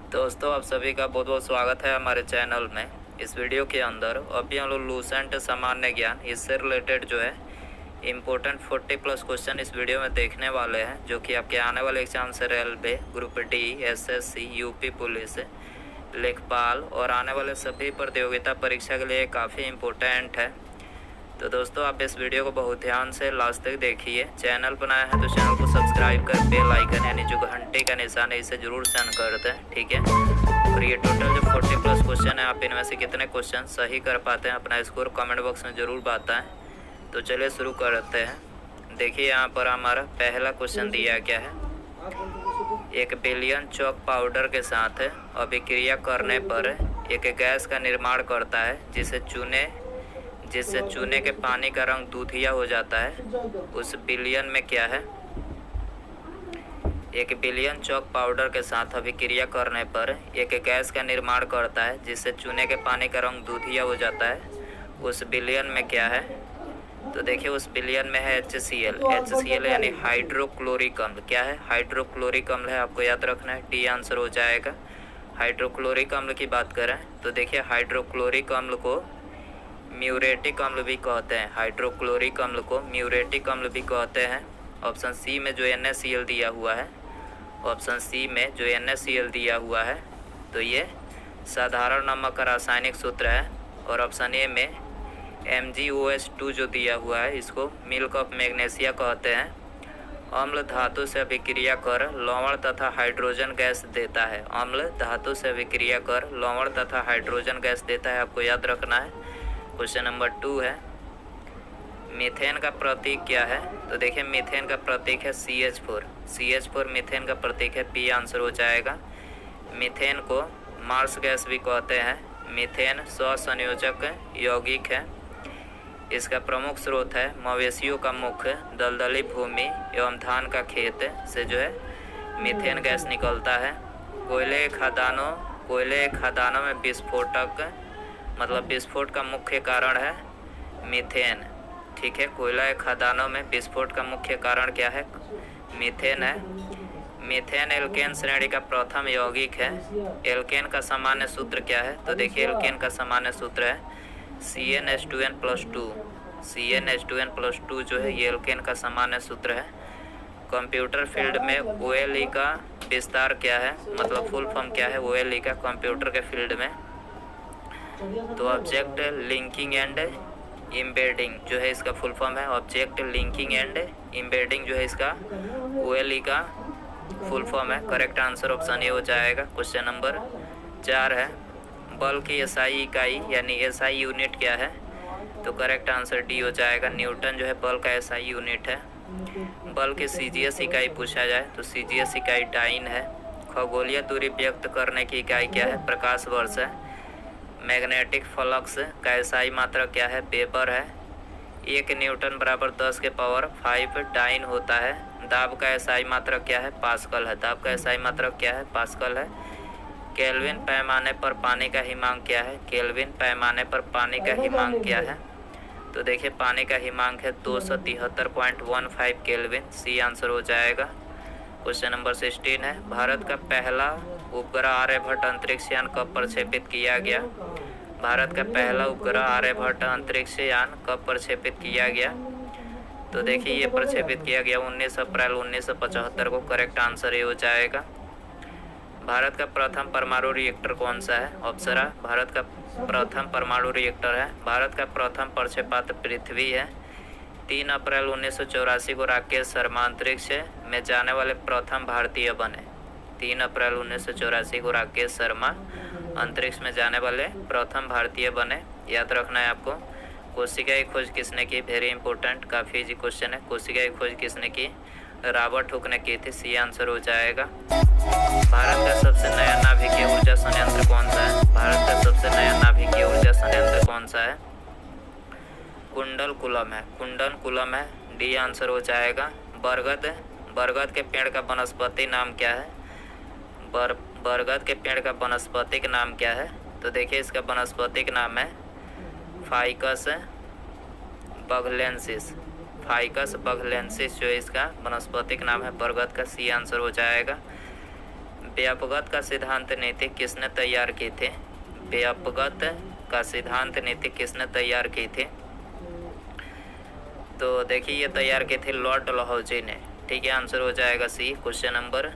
दोस्तों, आप सभी का बहुत बहुत स्वागत है हमारे चैनल में। इस वीडियो के अंदर अभी हम लोग लूसेंट सामान्य ज्ञान इससे रिलेटेड जो है इम्पोर्टेंट 40+ क्वेश्चन इस वीडियो में देखने वाले हैं, जो कि आपके आने वाले एग्जाम से railway, group D, SSC, UP police, लेखपाल और आने वाले सभी प्रतियोगिता परीक्षा के लिए काफ़ी इम्पोर्टेंट है। तो दोस्तों, आप इस वीडियो को बहुत ध्यान से लास्ट तक देखिए। चैनल बनाया है तो चैनल को सब्सक्राइब कर बेल आइकन यानी जो घंटे का निशान है इसे जरूर सेंड कर दें, ठीक है। और ये टोटल जो 40+ क्वेश्चन है, आप इनमें से कितने क्वेश्चन सही कर पाते हैं अपना स्कोर कमेंट बॉक्स में ज़रूर बताएं। तो चलिए शुरू करते हैं। देखिए यहाँ पर हमारा पहला क्वेश्चन दिया गया है। 1 बिलियन चॉक पाउडर के साथ अभिक्रिया करने पर एक गैस का निर्माण करता है जिससे चूने के पानी का रंग दूधिया हो जाता है। उस बिलियन में क्या है? 1 बिलियन चॉक पाउडर के साथ अभिक्रिया करने पर एक गैस का निर्माण करता है जिससे चूने के पानी का रंग दूधिया हो जाता है। उस बिलियन में क्या है? तो देखिए, उस बिलियन में है HCl। HCl यानी हाइड्रोक्लोरिक अम्ल। क्या है? हाइड्रोक्लोरिक अम्ल है, आपको याद रखना है। डी आंसर हो जाएगा। हाइड्रोक्लोरिक अम्ल की बात करें तो देखिए, हाइड्रोक्लोरिक अम्ल को म्यूरेटिक अम्ल भी कहते हैं। हाइड्रोक्लोरिक अम्ल को म्यूरेटिक अम्ल भी कहते हैं। ऑप्शन सी में जो NaCl दिया हुआ है, ऑप्शन सी में जो NaCl दिया हुआ है तो ये साधारण नमक का रासायनिक सूत्र है। और ऑप्शन ए में MgOH2 जो दिया हुआ है, इसको मिल्क ऑफ मैग्नीशिया कहते हैं। अम्ल धातु से अभिक्रिया कर लवण तथा हाइड्रोजन गैस देता है। अम्ल धातु से अभिक्रिया कर लवण तथा हाइड्रोजन गैस देता है, आपको याद रखना है। क्वेश्चन नंबर 2 है, मीथेन का प्रतीक क्या है? तो देखिए, मीथेन का प्रतीक है CH4। CH4 मीथेन का प्रतीक है। बी आंसर हो जाएगा। मीथेन को मार्स गैस भी कहते हैं। मीथेन स्वसंयोजक यौगिक है। इसका प्रमुख स्रोत है मवेशियों का मुख, दलदली भूमि एवं धान का खेत से जो है मीथेन गैस निकलता है। कोयले के खदानों में विस्फोटक मतलब विस्फोट का मुख्य कारण है मीथेन, ठीक है। कोयला के खदानों में विस्फोट का मुख्य कारण क्या है? मीथेन है। मीथेन एल्केन श्रेणी का प्रथम यौगिक है। एल्केन का सामान्य सूत्र क्या है? तो देखिए, एल्केन का सामान्य सूत्र है CnH2n+2। CnH2n+2 जो है ये एल्केन का सामान्य सूत्र है। कंप्यूटर फील्ड में OLE का विस्तार क्या है, मतलब फुल फॉर्म क्या है OLE का कंप्यूटर के फील्ड में? तो ऑब्जेक्ट लिंकिंग एंड एम्बेडिंग जो है इसका फुल फॉर्म है। ऑब्जेक्ट लिंकिंग एंड एम्बेडिंग जो है इसका OLE का फुल फॉर्म है। करेक्ट आंसर ऑप्शन ए हो जाएगा। क्वेश्चन नंबर 4 है, बल की SI इकाई यानी SI यूनिट क्या है? तो करेक्ट आंसर डी हो जाएगा। न्यूटन जो है बल का SI यूनिट है। बल की CGS इकाई पूछा जाए तो CGS इकाई डाइन है। खगोलीय दूरी व्यक्त करने की इकाई क्या है? प्रकाश वर्ष है। मैग्नेटिक फ्लक्स का SI मात्रक क्या है? वेबर है। 1 न्यूटन बराबर 10 के पावर 5 डाइन होता है। दाब का SI मात्रक क्या है? पास्कल है। दाब का SI मात्रक क्या है? पास्कल है। केल्विन पैमाने पर पानी का हिमांक क्या है? केल्विन पैमाने पर पानी का हिमांक क्या है? तो देखिए, पानी का हिमांक है 273.15 केल्विन। सी आंसर हो जाएगा। क्वेश्चन नंबर 16 है, भारत का पहला उपग्रह आर्यभट्ट अंतरिक्ष यान कब प्रक्षेपित किया गया? भारत का पहला उपग्रह आर्यभट्ट अंतरिक्ष यान कब प्रक्षेपित किया गया? तो देखिए, ये प्रक्षेपित किया गया 19 अप्रैल 1975 को। करेक्ट आंसर ये हो जाएगा। भारत का प्रथम परमाणु रिएक्टर कौन सा है? अप्सरा भारत का प्रथम परमाणु रिएक्टर है। भारत का प्रथम प्रक्षेपास्त्र पृथ्वी है। 3 अप्रैल 1984 को राकेश शर्मा अंतरिक्ष में जाने वाले प्रथम भारतीय बने। 3 अप्रैल 1984 को राकेश शर्मा अंतरिक्ष में जाने वाले प्रथम भारतीय बने। याद रखना है आपको। कोशिका की खोज किसने की? वेरी इंपॉर्टेंट, काफ़ी इजी क्वेश्चन है। कोशिका की खोज किसने की? रॉबर्ट हुक ने की थी। सी आंसर हो जाएगा। भारत का सबसे नया नाभिकीय ऊर्जा संयंत्र कौन सा है? भारत का सबसे नया नाभिकीय ऊर्जा संयंत्र कौन सा है? कुंडलकुलम है। कुंडलकुलम है। डी आंसर हो जाएगा। बरगद के पेड़ का वनस्पति नाम क्या है? बरगद के पेड़ का वनस्पतिक नाम क्या है? तो देखिए, इसका वनस्पतिक नाम है फाइकस बघलेंसिस। फाइकस बघलेंसिस जो इसका वनस्पतिक नाम है बरगद का। सी आंसर हो जाएगा। व्यापगत का सिद्धांत नीति किसने तैयार की थी? व्यापगत का सिद्धांत नीति किसने तैयार की थी? तो देखिए ये तैयार की थी लॉर्ड डलहौजी ने। ठीक है, आंसर हो जाएगा सी। क्वेश्चन नंबर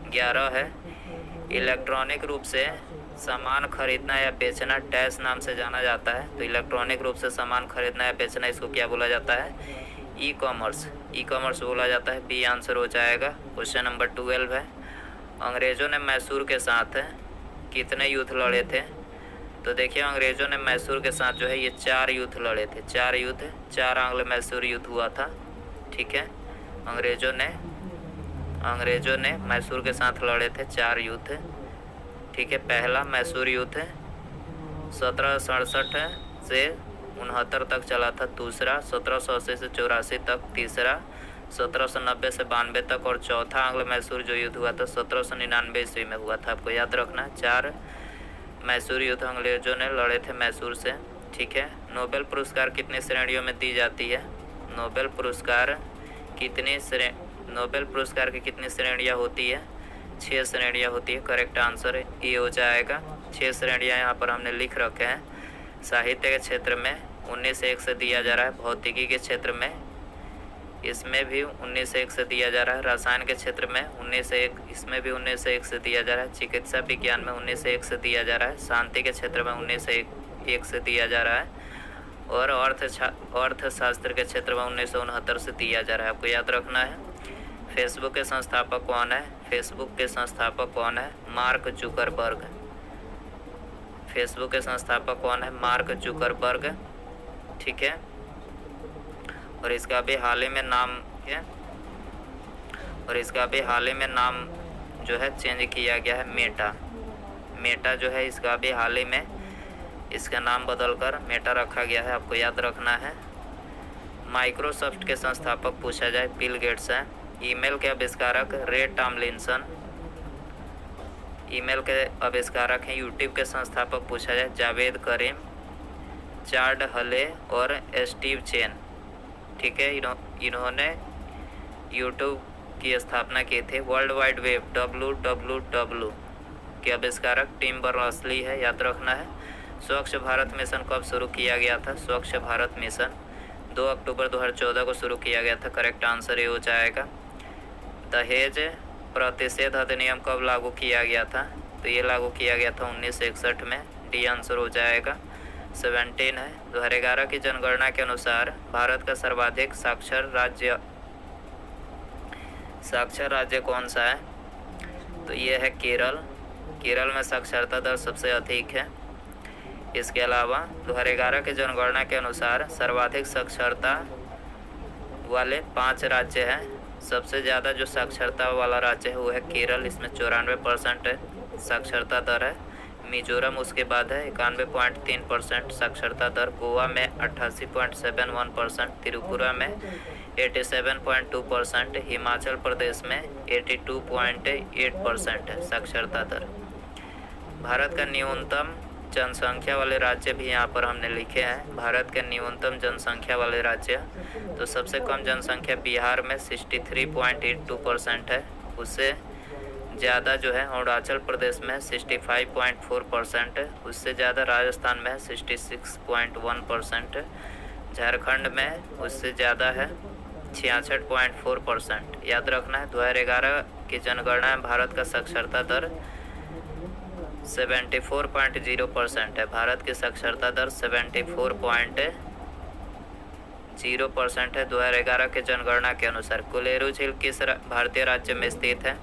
11 है, इलेक्ट्रॉनिक रूप से सामान खरीदना या बेचना डैश नाम से जाना जाता है। तो इलेक्ट्रॉनिक रूप से सामान खरीदना या बेचना इसको क्या बोला जाता है? E commerce. ई कॉमर्स बोला जाता है। बी आंसर हो जाएगा। क्वेश्चन नंबर 12 है, अंग्रेज़ों ने मैसूर के साथ कितने युद्ध लड़े थे? तो देखिए अंग्रेज़ों ने मैसूर के साथ जो है ये 4 युद्ध लड़े थे। 4 युद्ध, 4 आंग्ल मैसूर युद्ध हुआ था। ठीक है, अंग्रेज़ों ने मैसूर के साथ लड़े थे 4 युद्ध। ठीक है, पहला मैसूर युद्ध 1767 से 69 तक चला था। दूसरा 1780 से 84 तक। तीसरा 1790 से 92 तक। और चौथा आंग्ल मैसूर जो युद्ध हुआ था 1799 ईस्वी में हुआ था। आपको याद रखना, 4 मैसूर युद्ध अंग्रेज़ों ने लड़े थे मैसूर से। ठीक है, नोबेल पुरस्कार कितनी श्रेणियों में दी जाती है? नोबेल पुरस्कार की कितनी श्रेणियाँ होती है? 6 श्रेणियाँ होती है। करेक्ट आंसर ये हो जाएगा। 6 श्रेणियाँ यहाँ पर हमने लिख रखे हैं। साहित्य के क्षेत्र में 19 से 1 से दिया जा रहा है। भौतिकी के क्षेत्र में इसमें भी 19 से 1 से दिया जा रहा है। रसायन के क्षेत्र में 19 से 1, इसमें भी 19 से 1 से दिया जा रहा है। चिकित्सा विज्ञान में 19 से 1 से दिया जा रहा है। शांति के क्षेत्र में 19 से 1 से दिया जा रहा है। और अर्थशास्त्र के क्षेत्र में 1969 से दिया जा रहा है। आपको याद रखना है। फेसबुक के संस्थापक कौन है? फेसबुक के संस्थापक कौन है? Mark Zuckerberg. फेसबुक के संस्थापक कौन है? Mark Zuckerberg. ठीक है, और इसका भी हाल ही में नाम जो है चेंज किया गया है, मेटा जो है इसका भी हाल ही में इसका नाम बदलकर मेटा रखा गया है। आपको याद रखना है। माइक्रोसॉफ्ट के संस्थापक पूछा जाए, बिल गेट्स है। ईमेल के आविष्कारक रे टॉमलिंसन, ईमेल के आविष्कारक हैं। यूट्यूब के संस्थापक पूछा जाए, जावेद करीम, चार्ड हले और स्टीव चेन। ठीक है, इन्होंने यूट्यूब की स्थापना की थी। वर्ल्ड वाइड वेब WWW के आविष्कारक टिम बर्नर्स-ली है। याद रखना है। स्वच्छ भारत मिशन कब शुरू किया गया था? स्वच्छ भारत मिशन 2 अक्टूबर 2014 को शुरू किया गया था। करेक्ट आंसर ये हो जाएगा। दहेज प्रतिषेध अधिनियम कब लागू किया गया था? तो ये लागू किया गया था 1961 में। डी आंसर हो जाएगा। 17 है, 2011 की जनगणना के अनुसार भारत का सर्वाधिक साक्षर राज्य कौन सा है? तो ये है केरल। केरल में साक्षरता दर सबसे अधिक है। इसके अलावा 2011 की जनगणना के अनुसार सर्वाधिक साक्षरता वाले 5 राज्य हैं। सबसे ज़्यादा जो साक्षरता वाला राज्य है वो है केरल, इसमें 94% साक्षरता दर है। मिजोरम उसके बाद है 91.3% साक्षरता दर। गोवा में 88.71%, त्रिपुरा में 87.2%, हिमाचल प्रदेश में 82.8% है साक्षरता दर। भारत का न्यूनतम जनसंख्या वाले राज्य भी यहाँ पर हमने लिखे हैं। भारत के न्यूनतम जनसंख्या वाले राज्य, तो सबसे कम जनसंख्या बिहार में 63.82% है। उससे ज़्यादा जो है अरुणाचल प्रदेश में 65.4% है। उससे ज़्यादा राजस्थान में 66.1%। झारखंड में उससे ज़्यादा है 66.4%। याद रखना है। 2011 की जनगणना में भारत का साक्षरता दर 74.0% है। भारत की साक्षरता दर 74.0% है 2011 के जनगणना के अनुसार। कोलेरू झील किस भारतीय राज्य में स्थित है?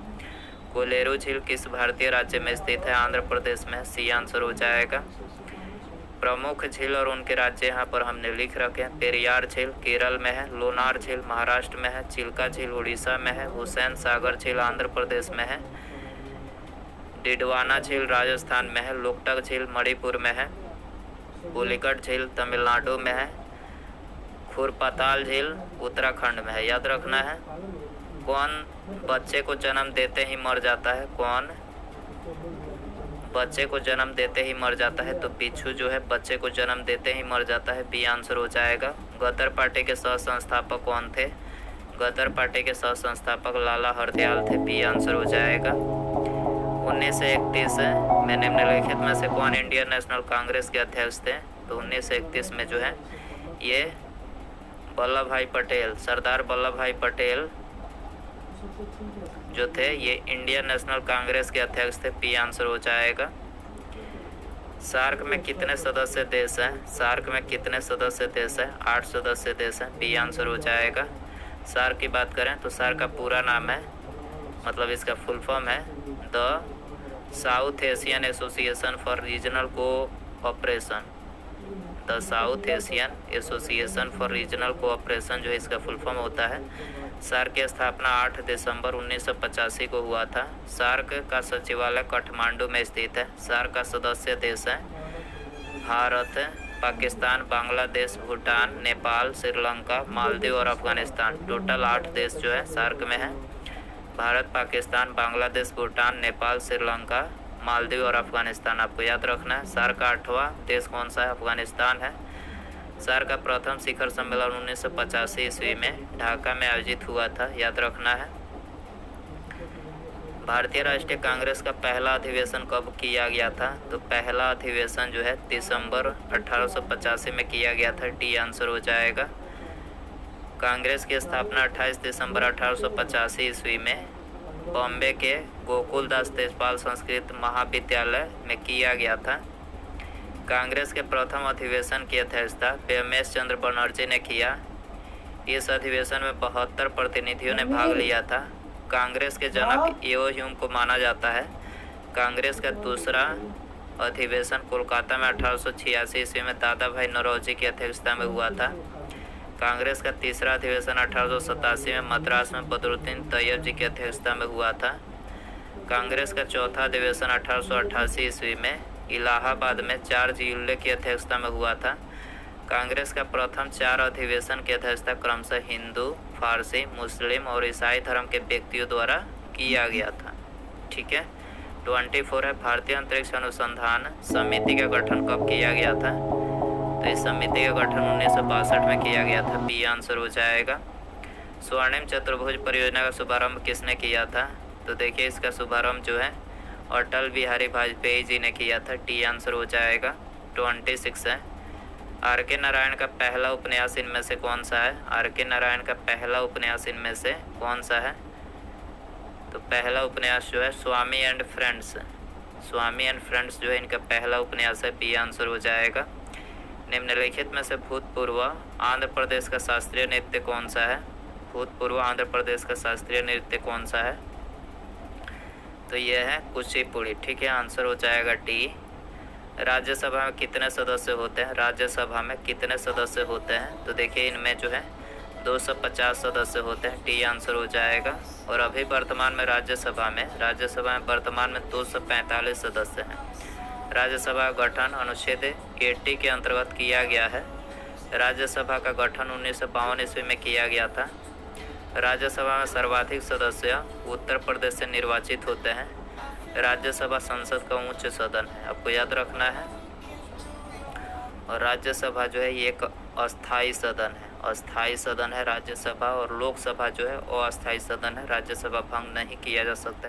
कोलेरू झील किस भारतीय राज्य में स्थित है? आंध्र प्रदेश में। सी आंसर हो जाएगा। प्रमुख झील और उनके राज्य यहाँ पर हमने लिख रखे हैं। पेरियार झील केरल में है, लोनार झील महाराष्ट्र में है, चिल्का झील उड़ीसा में है, हुसैन सागर झील आंध्र प्रदेश में है, डिडवाना झील राजस्थान में है, लोकटक झील मणिपुर में है, पुलिकट झील तमिलनाडु में है, खुरपाताल झील उत्तराखंड में है। याद रखना है। कौन बच्चे को जन्म देते ही मर जाता है? कौन बच्चे को जन्म देते ही मर जाता है? तो बिच्छू जो है बच्चे को जन्म देते ही मर जाता है। बी आंसर हो जाएगा। गदर पार्टी के सह संस्थापक कौन थे? गदर पार्टी के सह संस्थापक लाला हरदयाल थे। बी आंसर हो जाएगा। 1931 में निम्नलिखित में से कौन इंडियन नेशनल कांग्रेस के अध्यक्ष थे? तो 1931 में जो है ये वल्लभ भाई पटेल, सरदार वल्लभ भाई पटेल जो थे ये इंडियन नेशनल कांग्रेस के अध्यक्ष थे। पी आंसर हो जाएगा। सार्क में कितने सदस्य देश हैं? सार्क में कितने सदस्य देश हैं? 8 सदस्य देश हैं। बी आंसर हो जाएगा। सार्क की बात करें तो सार्क का पूरा नाम है, मतलब इसका फुल फॉर्म है the south Asian association for regional cooperation. The south Asian association for regional cooperation जो है इसका फुल फॉर्म होता है। सार्क की स्थापना 8 दिसंबर 1985 को हुआ था। सार्क का सचिवालय काठमांडू में स्थित है। सार्क का सदस्य देश है भारत, पाकिस्तान, बांग्लादेश, भूटान, नेपाल, श्रीलंका, मालदीव और अफगानिस्तान। टोटल 8 देश जो है सार्क में है। भारत, पाकिस्तान, बांग्लादेश, भूटान, नेपाल, श्रीलंका, मालदीव और अफगानिस्तान आपको याद रखना है। सार्क का 8वां देश कौन सा है? अफगानिस्तान है। सार्क का प्रथम शिखर सम्मेलन 1985 ईस्वी में ढाका में आयोजित हुआ था, याद रखना है। भारतीय राष्ट्रीय कांग्रेस का पहला अधिवेशन कब किया गया था? तो पहला अधिवेशन जो है दिसंबर 1885 में किया गया था। डी आंसर हो जाएगा। कांग्रेस की स्थापना 28 दिसंबर 1885 ईस्वी में बॉम्बे के गोकुलदास तेजपाल संस्कृत महाविद्यालय में किया गया था। कांग्रेस के प्रथम अधिवेशन की अध्यक्षता पेमेश चंद्र बनर्जी ने किया। इस अधिवेशन में 72 प्रतिनिधियों ने भाग लिया था। कांग्रेस के जनक एओ ह्यूम को माना जाता है। कांग्रेस का दूसरा अधिवेशन कोलकाता में 1886 ईस्वी में दादा भाई नौरोजी की अध्यक्षता में हुआ था। कांग्रेस का तीसरा अधिवेशन 1887 में मद्रास में बदरुद्दीन तैयब जी की अध्यक्षता में हुआ था। कांग्रेस का चौथा अधिवेशन 1888 ईस्वी में इलाहाबाद में जॉर्ज यूले की अध्यक्षता में हुआ था। कांग्रेस का प्रथम 4 अधिवेशन की अध्यक्षता क्रमशः हिंदू, फारसी, मुस्लिम और ईसाई धर्म के व्यक्तियों द्वारा किया गया था। ठीक है। 24 है भारतीय अंतरिक्ष अनुसंधान समिति का गठन कब किया गया था? तो इस समिति का गठन 1962 में किया गया था। बी आंसर हो जाएगा। स्वर्णिम चतुर्भुज परियोजना का शुभारंभ किसने किया था? तो देखिए इसका शुभारंभ जो है अटल बिहारी वाजपेयी जी ने किया था। डी आंसर हो जाएगा। 26 है आर के नारायण का पहला उपन्यास इनमें से कौन सा है? आर के नारायण का पहला उपन्यास इनमें से कौन सा है? तो पहला उपन्यास जो है Swami and friends. Swami and friends जो है इनका पहला उपन्यास है। बी आंसर हो जाएगा। निम्नलिखित में से भूतपूर्व आंध्र प्रदेश का शास्त्रीय नृत्य कौन सा है? भूतपूर्व आंध्र प्रदेश का शास्त्रीय नृत्य कौन सा है? तो यह है कुचिपुड़ी। ठीक है, आंसर हो जाएगा डी। राज्यसभा में कितने सदस्य होते हैं? राज्यसभा में कितने सदस्य होते हैं? तो देखिए इनमें जो है 250 सदस्य होते हैं। डी आंसर हो जाएगा। और अभी वर्तमान में राज्यसभा में वर्तमान में 245 सदस्य हैं। राज्यसभा का गठन अनुच्छेद 80 के अंतर्गत किया गया है। राज्यसभा का गठन 1952 ईस्वी में किया गया था। राज्यसभा में सर्वाधिक सदस्य उत्तर प्रदेश से निर्वाचित होते हैं। राज्यसभा संसद का उच्च सदन है, आपको याद रखना है। और राज्यसभा जो है ये एक अस्थाई सदन है। अस्थाई सदन है राज्यसभा। और लोकसभा जो है वो अस्थाई सदन है। राज्यसभा भंग नहीं किया जा सकता।